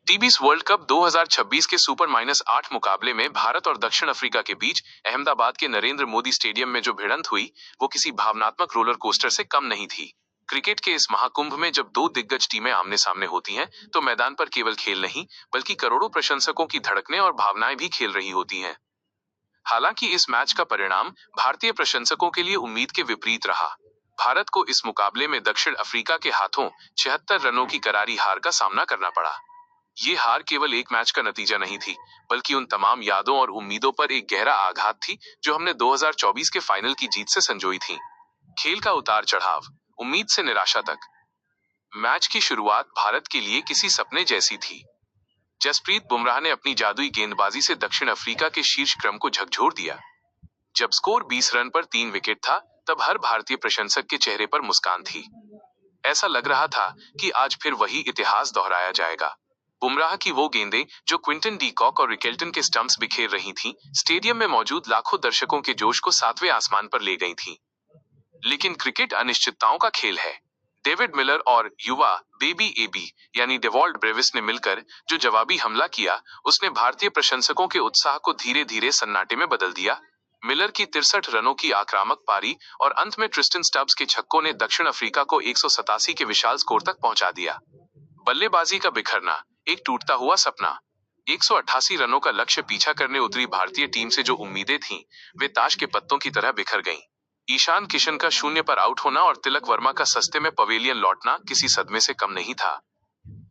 TBS world cup 2026 के super -8 मुकाबले में भारत और दक्षिण अफ्रीका के बीच अहमदाबाद के नरेंद्र मोदी स्टेडियम में जो भिड़ंत हुई, वो किसी भावनात्मक रोलर कोस्टर से कम नहीं थी। क्रिकेट के इस महाकुंभ में जब दो दिग्गज टीमें आमने सामने होती हैं, तो मैदान पर केवल खेल नहीं, बल्कि करोड़ों प्रशंसकों की धड़कनें और भावनाएं भी खेल रही होती हैं। हालांकि इस मैच का परिणाम भारतीय प्रशंसकों के लिए उम्मीद के विपरीत रहा। भारत को इस मुकाबले में दक्षिण अफ्रीका के हाथों 76 रनों की करारी हार का सामना करना पड़ा। ये हार केवल एक मैच का नतीजा नहीं थी, बल्कि उन तमाम यादों और उम्मीदों पर एक गहरा आघात थी जो हमने 2024 के फाइनल की जीत से संजोई थी। खेल का उतार चढ़ाव, उम्मीद से निराशा तक। मैच की शुरुआत भारत के लिए किसी सपने जैसी थी। जसप्रीत बुमराह ने अपनी जादुई गेंदबाजी से दक्षिण अफ्रीका के शीर्ष क्रम को झकझोर दिया। जब स्कोर 20 रन पर 3 विकेट था, तब हर भारतीय प्रशंसक के चेहरे पर मुस्कान थी। ऐसा लग रहा था कि आज फिर वही इतिहास दोहराया जाएगा। बुमराह की वो गेंदें जो क्विंटन डी कॉक और रिकेल्टन के स्टंप्स बिखेर रही थीं, स्टेडियम में मौजूद लाखों दर्शकों के जोश को सातवें आसमान पर ले गई थीं। लेकिन क्रिकेट अनिश्चितताओं का खेल है। डेविड मिलर और युवा बेबी एबी यानी डेवॉल्ट ब्रेविस ने मिलकर जो जवाबी हमला किया, उसने भारतीय प्रशंसकों के उत्साह को धीरे धीरे सन्नाटे में बदल दिया। मिलर की 63 रनों की आक्रामक पारी और अंत में ट्रिस्टन स्टब्स के छक्कों ने दक्षिण अफ्रीका को 187 के विशाल स्कोर तक पहुंचा दिया। बल्लेबाजी का बिखरना, एक टूटता हुआ सपना। 188 रनों का लक्ष्य पीछा करने उतरी भारतीय टीम से जो उम्मीदें थीं, वे ताश के पत्तों की तरह बिखर गईं। ईशान किशन का शून्य पर आउट होना और तिलक वर्मा का सस्ते में पवेलियन लौटना किसी सदमे से कम नहीं था।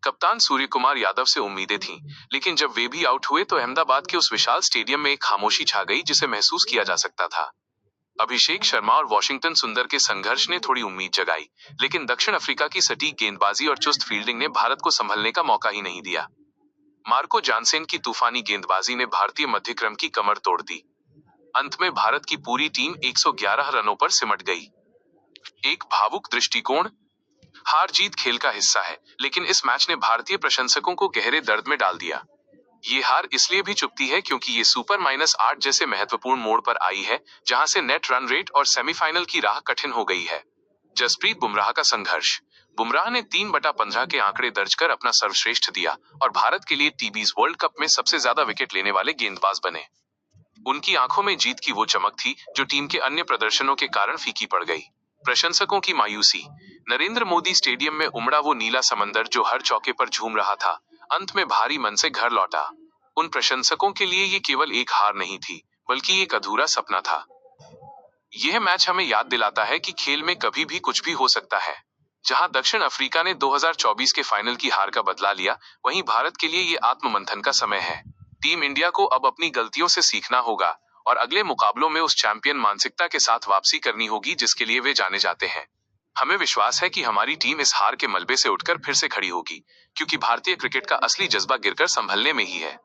कप्तान सूर्य कुमार यादव से उम्मीदें थीं, लेकिन जब वे भी आउट हुए तो अहमदाबाद के उस विशाल स्टेडियम में एक खामोशी छा गई जिसे महसूस किया जा सकता था। अभिषेक शर्मा और वॉशिंगटन सुंदर के संघर्ष ने थोड़ी उम्मीद जगाई, लेकिन दक्षिण अफ्रीका की सटीक गेंदबाजी और चुस्त फील्डिंग ने भारत को संभलने का मौका ही नहीं दिया। मार्को जानसेन की तूफानी गेंदबाजी ने भारतीय मध्यक्रम की कमर तोड़ दी। अंत में भारत की पूरी टीम 111 रनों पर सिमट गई। एक भावुक दृष्टिकोण। हार जीत खेल का हिस्सा है, लेकिन इस मैच ने भारतीय प्रशंसकों को गहरे दर्द में डाल दिया। ये हार इसलिए भी चुभती है क्योंकि ये सुपर -8 जैसे महत्वपूर्ण मोड़ पर आई है, जहां से नेट रन रेट और सेमीफाइनल की राह कठिन हो गई है। जसप्रीत बुमराह का संघर्ष। बुमराह ने 3/15 के आंकड़े दर्ज कर अपना सर्वश्रेष्ठ दिया और भारत के लिए टीबीएस वर्ल्ड कप में सबसे ज्यादा विकेट लेने वाले गेंदबाज बने। उनकी आंखों में जीत की वो चमक थी जो टीम के अन्य प्रदर्शनों के कारण फीकी पड़ गई। प्रशंसकों की मायूसी। नरेंद्र मोदी स्टेडियम में उमड़ा वो नीला समंदर जो हर चौके पर झूम रहा था, अंत में भारी मन से घर लौटा। उन प्रशंसकों के लिए ये केवल एक हार नहीं थी, बल्कि एक अधूरा सपना था। यह मैच हमें याद दिलाता है कि खेल में कभी भी कुछ भी हो सकता है। जहां दक्षिण अफ्रीका ने 2024 के फाइनल की हार का बदला लिया, वहीं भारत के लिए ये आत्ममंथन का समय है। टीम इंडिया को अब अपनी गलतियों से सीखना होगा और अगले मुकाबलों में उस चैंपियन मानसिकता के साथ वापसी करनी होगी जिसके लिए वे जाने जाते हैं। हमें विश्वास है कि हमारी टीम इस हार के मलबे से उठकर फिर से खड़ी होगी, क्योंकि भारतीय क्रिकेट का असली जज्बा गिरकर संभलने में ही है।